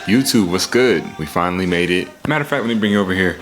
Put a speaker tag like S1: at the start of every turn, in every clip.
S1: YouTube, what's good? We finally made it. Matter of fact, let me bring you over here.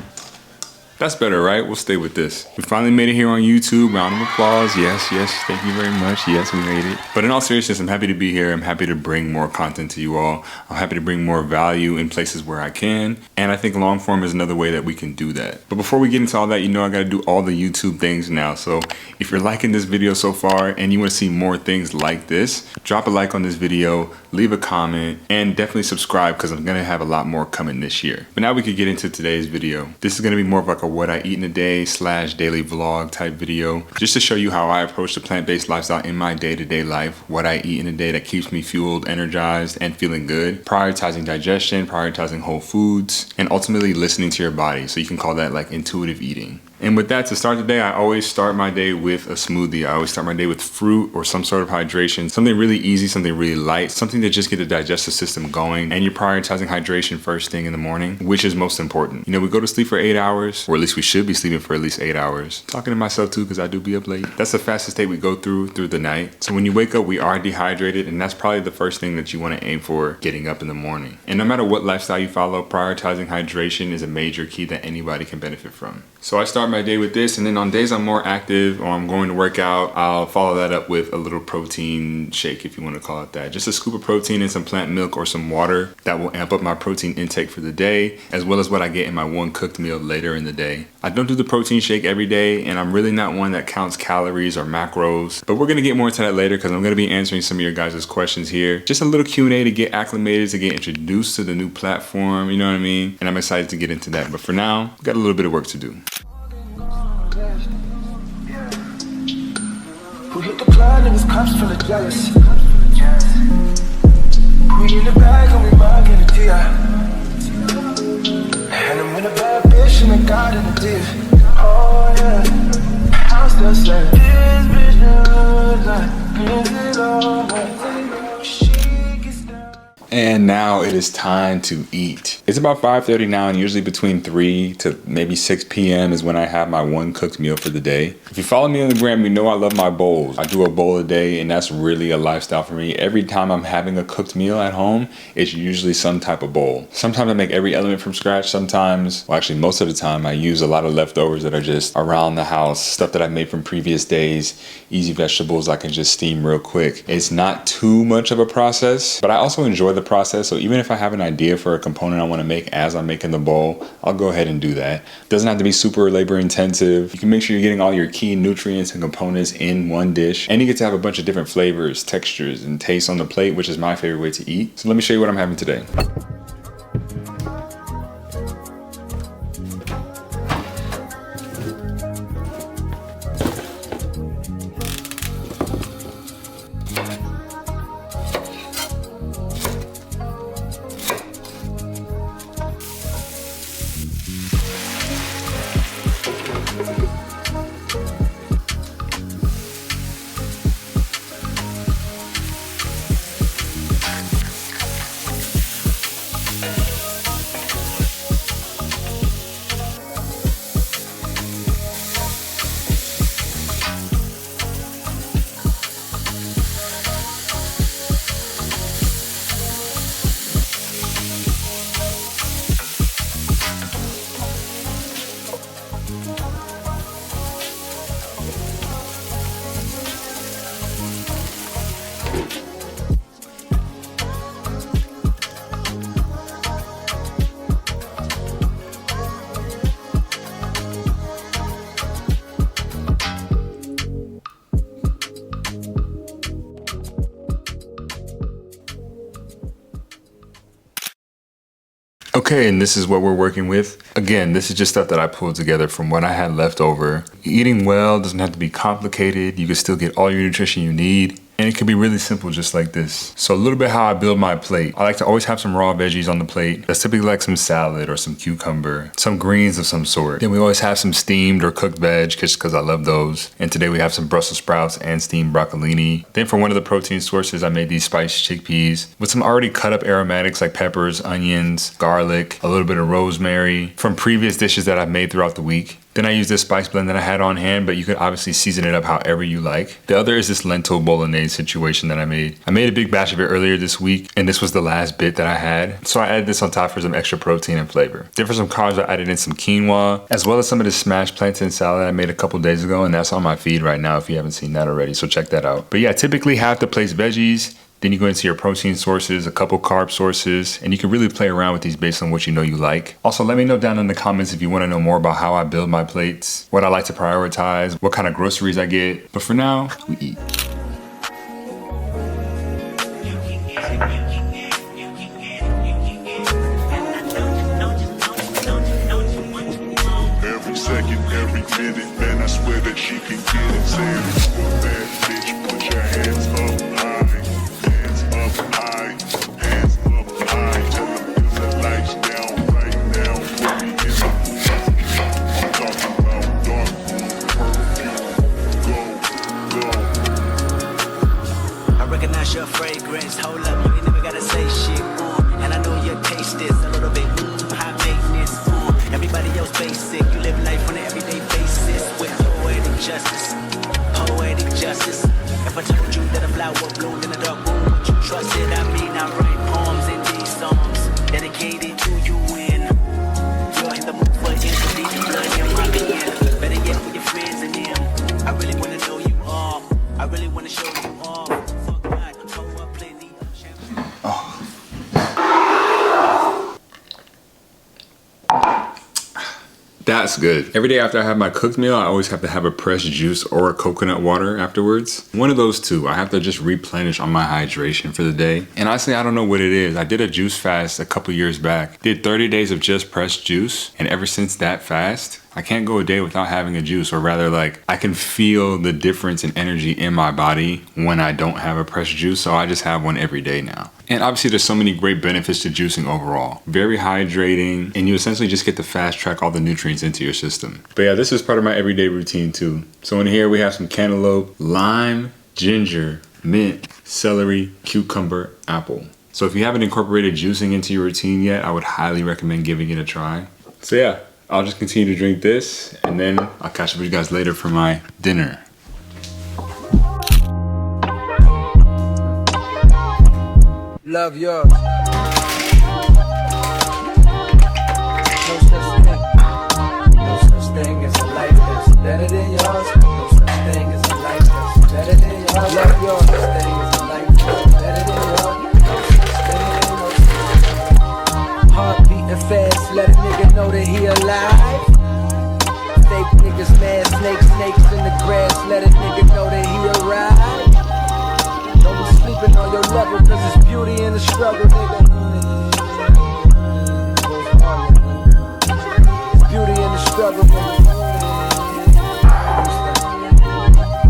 S1: That's better, right? We'll stay with this. We finally made it here on YouTube. Round of applause. Yes, thank you very much. Yes, we made it. But in all seriousness, I'm happy to be here. I'm happy to bring more content to you all. I'm happy to bring more value in places where I can. And I think long form is another way that we can do that. But before we get into all that, you know I gotta do all the YouTube things now. So if you're liking this video so far and you wanna see more things like this, drop a like on this video, leave a comment, and definitely subscribe because I'm gonna have a lot more coming this year. But now we could get into today's video. This is gonna be more of like a what I eat in a day / daily vlog type video, just to show you how I approach the plant-based lifestyle in my day-to-day life, what I eat in a day that keeps me fueled, energized, and feeling good, prioritizing digestion, prioritizing whole foods, and ultimately listening to your body. So you can call that like intuitive eating. And with that, to start the day, I always start my day with a smoothie. I always start my day with fruit or some sort of hydration, something really easy, something really light, something to just get the digestive system going. And you're prioritizing hydration first thing in the morning, which is most important. You know, we go to sleep for 8 hours, or at least we should be sleeping for at least 8 hours. Talking to myself too, because I do be up late. That's the fastest state we go through the night. So when you wake up, we are dehydrated, and that's probably the first thing that you want to aim for getting up in the morning. And no matter what lifestyle you follow, prioritizing hydration is a major key that anybody can benefit from. So I start my day with this, and then on days I'm more active or I'm going to work out, I'll follow that up with a little protein shake, if you want to call it that. Just a scoop of protein and some plant milk or some water that will amp up my protein intake for the day, as well as what I get in my one cooked meal later in the day. I don't do the protein shake every day, and I'm really not one that counts calories or macros, but we're going to get more into that later because I'm going to be answering some of your guys' questions here. Just a little Q&A to get acclimated, to get introduced to the new platform, you know what I mean? And I'm excited to get into that. But for now, we've got a little bit of work to do.
S2: Who hit the club, niggas cops full of jealous. We in the bag and we bugging the T.I. And I'm in a bad bitch and I got in the div. Oh yeah, I'm still saying this bitch knows like, is it all right? She gets down.
S1: And now it is time to eat. It's about 5:30 now, and usually between 3 to maybe 6 p.m. is when I have my one cooked meal for the day. If you follow me on the gram, you know I love my bowls. I do a bowl a day, and that's really a lifestyle for me. Every time I'm having a cooked meal at home, it's usually some type of bowl. Sometimes I make every element from scratch. Sometimes, well actually most of the time, I use a lot of leftovers that are just around the house, stuff that I made from previous days, easy vegetables I can just steam real quick. It's not too much of a process, but I also enjoy the process. So even if I have an idea for a component I want to make as I'm making the bowl, I'll go ahead and do that. It doesn't have to be super labor intensive. You can make sure you're getting all your key nutrients and components in one dish, and you get to have a bunch of different flavors, textures, and tastes on the plate, which is my favorite way to eat. So let me show you what I'm having today. Okay, and this is what we're working with. Again, this is just stuff that I pulled together from what I had left over. Eating well doesn't have to be complicated. You can still get all your nutrition you need. And it can be really simple just like this. So a little bit how I build my plate. I like to always have some raw veggies on the plate. That's typically like some salad or some cucumber, some greens of some sort. Then we always have some steamed or cooked veg just because I love those. And today we have some Brussels sprouts and steamed broccolini. Then for one of the protein sources, I made these spiced chickpeas with some already cut up aromatics like peppers, onions, garlic, a little bit of rosemary from previous dishes that I've made throughout the week. Then I use this spice blend that I had on hand, but you could obviously season it up however you like. The other is this lentil bolognese situation that I made. I made a big batch of it earlier this week, and this was the last bit that I had. So I added this on top for some extra protein and flavor. Then for some carbs, I added in some quinoa, as well as some of the smashed plantain salad I made a couple days ago, and that's on my feed right now if you haven't seen that already, so check that out. But yeah, typically half the plate's veggies, then you go into your protein sources, a couple carb sources, and you can really play around with these based on what you know you like. Also, let me know down in the comments if you want to know more about how I build my plates, what I like to prioritize, what kind of groceries I get. But for now, we eat.
S3: Every second, every minute, man, I swear that she can get it. Say it, you a bad bitch, put your hands up high, hands up high, hands up high. Tell them dim the lights down right now. Put me in the I'm talking about dark room perfume. Go, go.
S4: I recognize your fragrance. Hold up, you ain't never gotta say shit. And I know your taste is a little bit high maintenance. Everybody else basic. You live life on an everyday basis with poetic justice. Poetic justice. If I told you that a flower bloomed in a dark room, would you trust it? I mean, I write poems in these songs dedicated to you. And you're in the mood for infinite blood in my being. Better yet, with your friends and them. I really wanna know you all. I really wanna show you all. Fuck God, pour up plenty of champagne.
S1: That's good. Every day after I have my cooked meal, I always have to have a pressed juice or a coconut water afterwards. One of those two. I have to just replenish on my hydration for the day. And honestly, I don't know what it is. I did a juice fast a couple years back. Did 30 days of just pressed juice. And ever since that fast, I can't go a day without having a juice, or rather like I can feel the difference in energy in my body when I don't have a pressed juice. So I just have one every day now. And obviously there's so many great benefits to juicing overall. Very hydrating, and you essentially just get to fast track all the nutrients into your system. But yeah, this is part of my everyday routine too. So in here we have some cantaloupe, lime, ginger, mint, celery, cucumber, apple. So if you haven't incorporated juicing into your routine yet, I would highly recommend giving it a try. So yeah, I'll just continue to drink this, and then I'll catch up with you guys later for my dinner.
S5: Love yours. No such thing. No such thing as a life that's better than yours. No such thing as a life that's better than yours. Love yours. No such thing as a life that's better than yours. No such thing. Heart beating fast, let a nigga know that he alive. Fake niggas mad, snakes in the grass, let a nigga know that he arrived. Don't be sleeping on your level, cause it's beauty in the struggle, nigga. It's beauty in the struggle, nigga.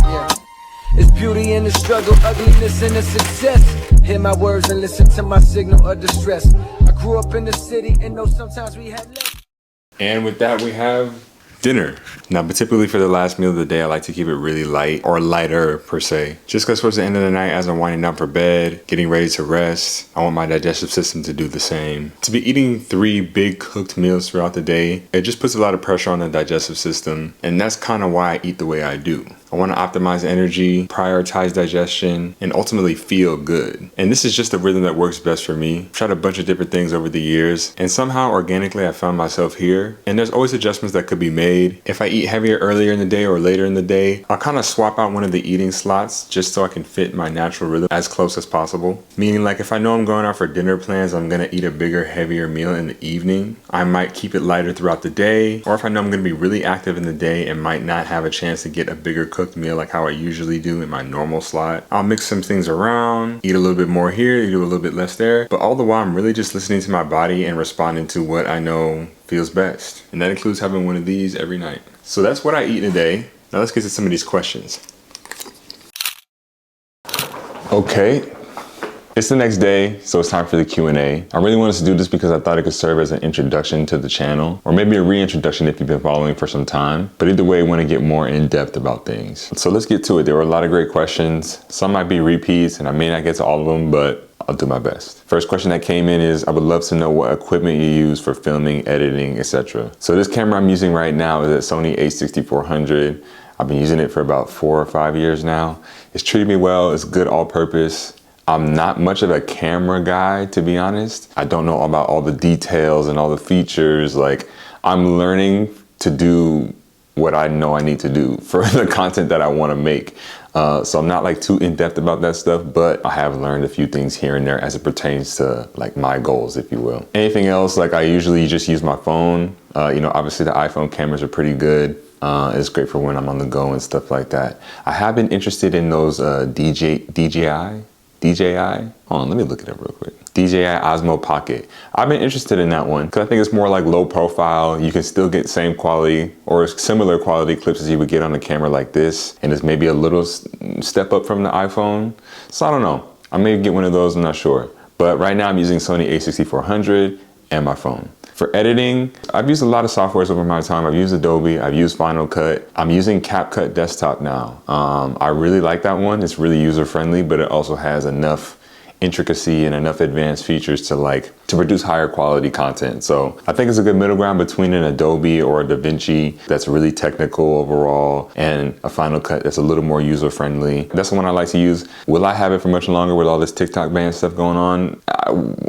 S5: Yeah. It's beauty in the struggle, ugliness in the success. Hear my words and listen to my signal of distress. I grew up in the city and know sometimes we had less.
S1: And with that, we have dinner. Now, but typically for the last meal of the day, I like to keep it really light, or lighter per se. Just because towards the end of the night, as I'm winding down for bed, getting ready to rest, I want my digestive system to do the same. To be eating 3 big cooked meals throughout the day, it just puts a lot of pressure on the digestive system. And that's kind of why I eat the way I do. I want to optimize energy, prioritize digestion, and ultimately feel good. And this is just the rhythm that works best for me. I've tried a bunch of different things over the years, and somehow organically I found myself here. And there's always adjustments that could be made. If I eat heavier earlier in the day or later in the day, I'll kind of swap out one of the eating slots just so I can fit my natural rhythm as close as possible. Meaning, like, if I know I'm going out for dinner plans, I'm gonna eat a bigger, heavier meal in the evening, I might keep it lighter throughout the day. Or if I know I'm gonna be really active in the day and might not have a chance to get a bigger cooked meal like how I usually do in my normal slot, I'll mix some things around, eat a little bit more here, eat a little bit less there. But all the while, I'm really just listening to my body and responding to what I know feels best. And that includes having one of these every night. So that's what I eat in a day. Now let's get to some of these questions. Okay. It's the next day, so it's time for the Q&A. I really wanted to do this because I thought it could serve as an introduction to the channel, or maybe a reintroduction if you've been following for some time. But either way, I want to get more in depth about things. So let's get to it. There were a lot of great questions. Some might be repeats, and I may not get to all of them, but I'll do my best. First question that came in is, I would love to know what equipment you use for filming, editing, etc. So this camera I'm using right now is a Sony a6400. I've been using it for about 4 or 5 years now. It's treated me well, it's good all-purpose. I'm not much of a camera guy, to be honest. I don't know about all the details and all the features. Like, I'm learning to do what I know I need to do for the content that I want to make. So I'm not like too in-depth about that stuff, but I have learned a few things here and there as it pertains to like my goals, if you will. Anything else, like I usually just use my phone. You know, obviously the iPhone cameras are pretty good. It's great for when I'm on the go and stuff like that. I have been interested in those DJI? Hold on, let me look it up real quick. DJI Osmo Pocket. I've been interested in that one because I think it's more like low profile. You can still get same quality or similar quality clips as you would get on a camera like this. And it's maybe a little step up from the iPhone. So I don't know. I may get one of those, I'm not sure. But right now I'm using Sony a6400 and my phone. For editing, I've used a lot of softwares over my time. I've used Adobe, I've used Final Cut. I'm using CapCut Desktop now. I really like that one. It's really user-friendly, but it also has enough intricacy and enough advanced features to produce higher quality content. So I think it's a good middle ground between an Adobe or a DaVinci that's really technical overall and a Final Cut that's a little more user-friendly. That's the one I like to use. Will I have it for much longer with all this TikTok ban stuff going on?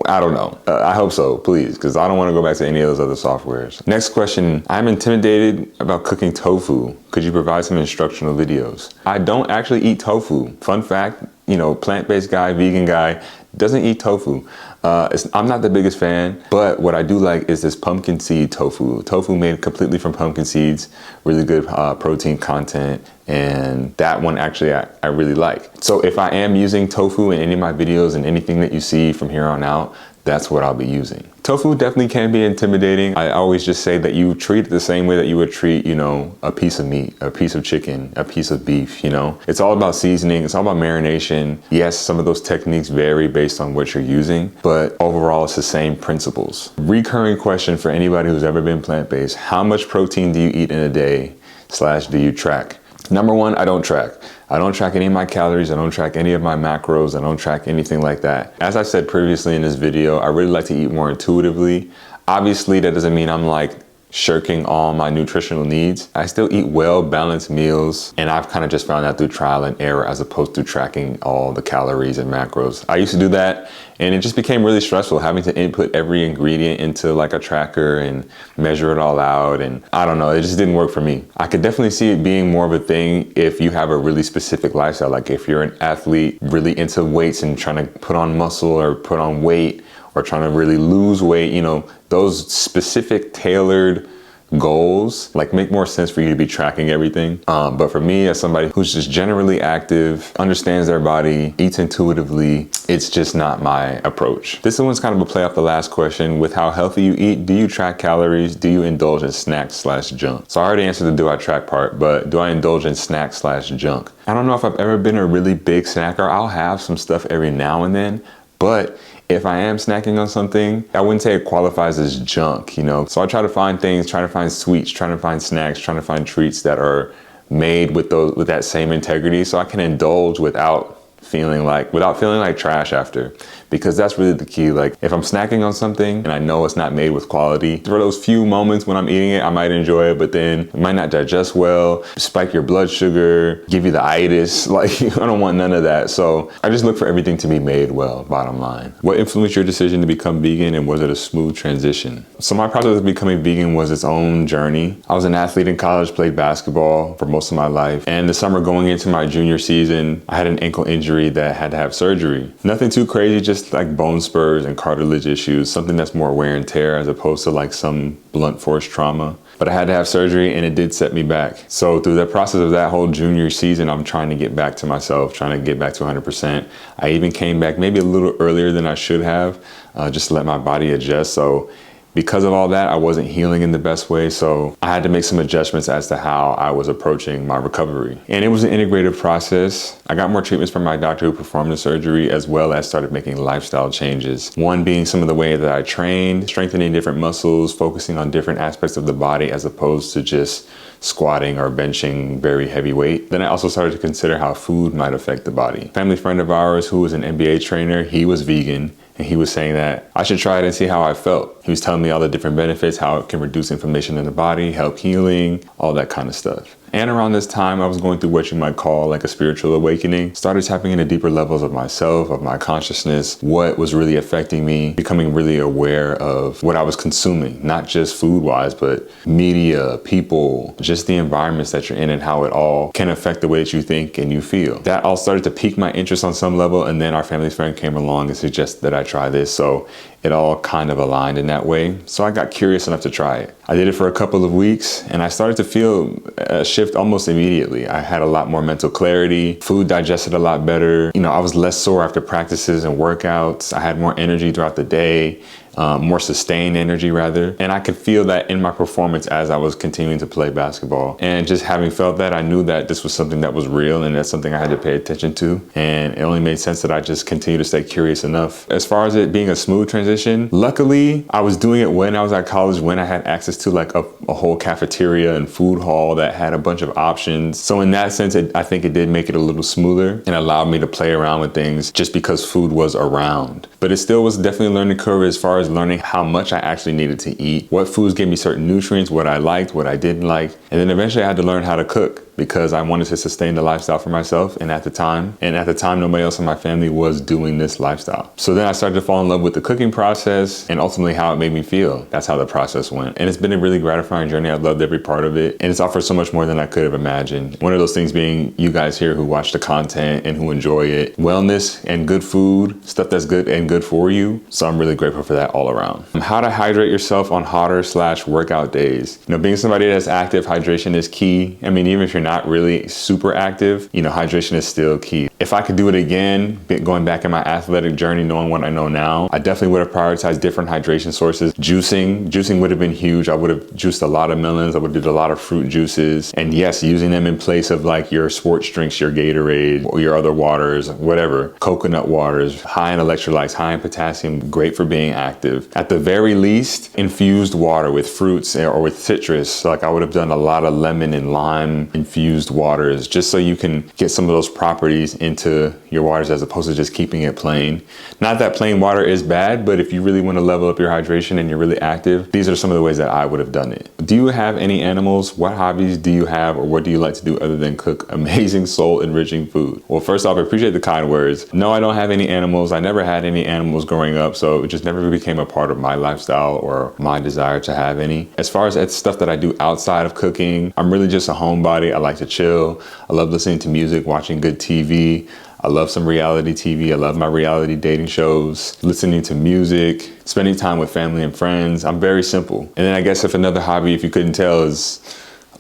S1: I don't know. I hope so, please, because I don't want to go back to any of those other softwares. Next question, I'm intimidated about cooking tofu. Could you provide some instructional videos? I don't actually eat tofu. Fun fact, you know, plant-based guy, vegan guy, doesn't eat tofu. I'm not the biggest fan, but what I do like is this pumpkin seed tofu. Tofu made completely from pumpkin seeds, really good protein content, and that one actually I really like. So if I am using tofu in any of my videos and anything that you see from here on out, that's what I'll be using. Tofu definitely can be intimidating. I always just say that you treat it the same way that you would treat, you know, a piece of meat, a piece of chicken, a piece of beef, you know. It's all about seasoning, it's all about marination. Yes, some of those techniques vary based on what you're using, but overall it's the same principles. Recurring question for anybody who's ever been plant-based, how much protein do you eat in a day / do you track? Number one, I don't track. I don't track any of my calories. I don't track any of my macros. I don't track anything like that. As I said previously in this video, I really like to eat more intuitively. Obviously, that doesn't mean I'm like shirking all my nutritional needs. I still eat well-balanced meals, and I've kind of just found that through trial and error as opposed to tracking all the calories and macros. I used to do that, and it just became really stressful having to input every ingredient into like a tracker and measure it all out, and I don't know, it just didn't work for me. I could definitely see it being more of a thing if you have a really specific lifestyle, like if you're an athlete really into weights and trying to put on muscle or put on weight, or trying to really lose weight, you know, those specific tailored goals like make more sense for you to be tracking everything. But for me, as somebody who's just generally active, understands their body, eats intuitively, it's just not my approach. This one's kind of a play off the last question. With how healthy you eat, do you track calories? Do you indulge in snacks / junk? So I already answered the do I track part, but do I indulge in snacks / junk? I don't know if I've ever been a really big snacker. I'll have some stuff every now and then, but if I am snacking on something, I wouldn't say it qualifies as junk, you know? So I try to find things, try to find sweets, trying to find snacks, trying to find treats that are made with that same integrity, so I can indulge without feeling like trash after, because that's really the key. Like if I'm snacking on something and I know it's not made with quality, for those few moments when I'm eating it, I might enjoy it, but then it might not digest well, spike your blood sugar, give you the itis. Like I don't want none of that. So I just look for everything to be made well, bottom line. What influenced your decision to become vegan, and was it a smooth transition? So my process of becoming vegan was its own journey. I was an athlete in college, played basketball for most of my life, and the summer going into my junior season, I had an ankle injury that had to have surgery. Nothing too crazy, just like bone spurs and cartilage issues, something that's more wear and tear as opposed to like some blunt force trauma. But I had to have surgery, and it did set me back. So through the process of that whole junior season, I'm trying to get back to myself, trying to get back to 100%. I even came back maybe a little earlier than I should have, just to let my body adjust. So because of all that, I wasn't healing in the best way, so I had to make some adjustments as to how I was approaching my recovery. And it was an integrative process. I got more treatments from my doctor who performed the surgery, as well as started making lifestyle changes. One being some of the way that I trained, strengthening different muscles, focusing on different aspects of the body as opposed to just squatting or benching very heavy weight. Then I also started to consider how food might affect the body. A family friend of ours who was an NBA trainer, he was vegan. And he was saying that I should try it and see how I felt. He was telling me all the different benefits, how it can reduce inflammation in the body, help healing, all that kind of stuff. And around this time, I was going through what you might call like a spiritual awakening. Started tapping into deeper levels of myself, of my consciousness, what was really affecting me, becoming really aware of what I was consuming, not just food-wise, but media, people, just the environments that you're in and how it all can affect the way that you think and you feel. That all started to pique my interest on some level, and then our family friend came along and suggested that I try this. So it all kind of aligned in that way. So I got curious enough to try it. I did it for a couple of weeks and I started to feel a shift almost immediately. I had a lot more mental clarity, food digested a lot better. You know, I was less sore after practices and workouts. I had more energy throughout the day. More sustained energy rather. And I could feel that in my performance as I was continuing to play basketball. And just having felt that, I knew that this was something that was real and that's something I had to pay attention to. And it only made sense that I just continue to stay curious enough. As far as it being a smooth transition, luckily I was doing it when I was at college, when I had access to like a whole cafeteria and food hall that had a bunch of options. So in that sense, I think it did make it a little smoother and allowed me to play around with things just because food was around. But it still was definitely a learning curve as far as learning how much I actually needed to eat, what foods gave me certain nutrients, what I liked, what I didn't like. And then eventually I had to learn how to cook because I wanted to sustain the lifestyle for myself. And at the time, nobody else in my family was doing this lifestyle. So then I started to fall in love with the cooking process and ultimately how it made me feel. That's how the process went. And it's been a really gratifying journey. I loved every part of it. And it's offered so much more than I could have imagined. One of those things being you guys here who watch the content and who enjoy it. Wellness and good food, stuff that's good and good for you. So I'm really grateful for that all around. How to hydrate yourself on hotter/workout days. You know, being somebody that's active, hydration is key. I mean, even if you're not really super active, you know, hydration is still key. If I could do it again, going back in my athletic journey, knowing what I know now, I definitely would have prioritized different hydration sources. Juicing would have been huge. I would have juiced a lot of melons. I would have did a lot of fruit juices. And yes, using them in place of like your sports drinks, your Gatorade, or your other waters, whatever. Coconut waters, high in electrolytes, high in potassium, great for being active. At the very least, infused water with fruits or with citrus. Like I would have done a lot of lemon and lime infused waters just so you can get some of those properties into your waters as opposed to just keeping it plain. Not that plain water is bad, but if you really want to level up your hydration and you're really active, these are some of the ways that I would have done it. Do you have any animals? What hobbies do you have, or what do you like to do other than cook amazing soul-enriching food? Well, first off, I appreciate the kind words. No, I don't have any animals. I never had any animals growing up, so it just never became a part of my lifestyle or my desire to have any. As far as stuff that I do outside of cooking, I'm really just a homebody. I like to chill. I love listening to music, watching good TV. I love some reality TV. I love my reality dating shows, listening to music, spending time with family and friends. I'm very simple. And then I guess if another hobby, if you couldn't tell, is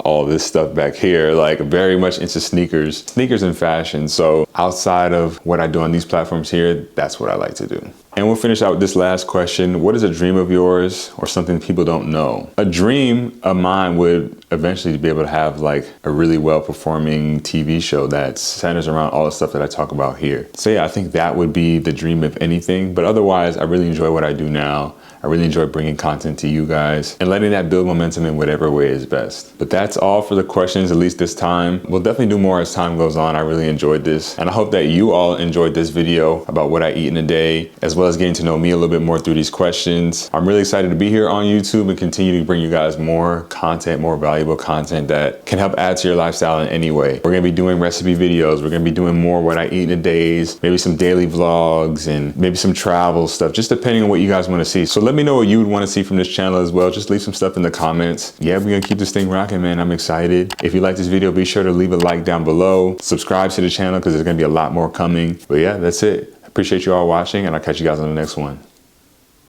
S1: all this stuff back here, like very much into sneakers and fashion. So outside of what I do on these platforms here, that's what I like to do. And we'll finish out with this last question. What is a dream of yours or something people don't know? A dream of mine would eventually be able to have like a really well-performing TV show that centers around all the stuff that I talk about here. So yeah, I think that would be the dream of anything. But otherwise, I really enjoy what I do now. I really enjoy bringing content to you guys and letting that build momentum in whatever way is best. But that's all for the questions, at least this time. We'll definitely do more as time goes on. I really enjoyed this. And I hope that you all enjoyed this video about what I eat in a day, as well as getting to know me a little bit more through these questions. I'm really excited to be here on YouTube and continue to bring you guys more content, more valuable content that can help add to your lifestyle in any way. We're gonna be doing recipe videos. We're gonna be doing more what I eat in a days, maybe some daily vlogs and maybe some travel stuff, just depending on what you guys wanna see. So let me know what you would want to see from this channel as well. Just leave some stuff in the comments. Yeah, we're gonna keep this thing rocking, man. I'm excited. If you like this video, be sure to leave a like down below. Subscribe to the channel because there's gonna be a lot more coming. But yeah, that's it. Appreciate you all watching, and I'll catch you guys on the next one.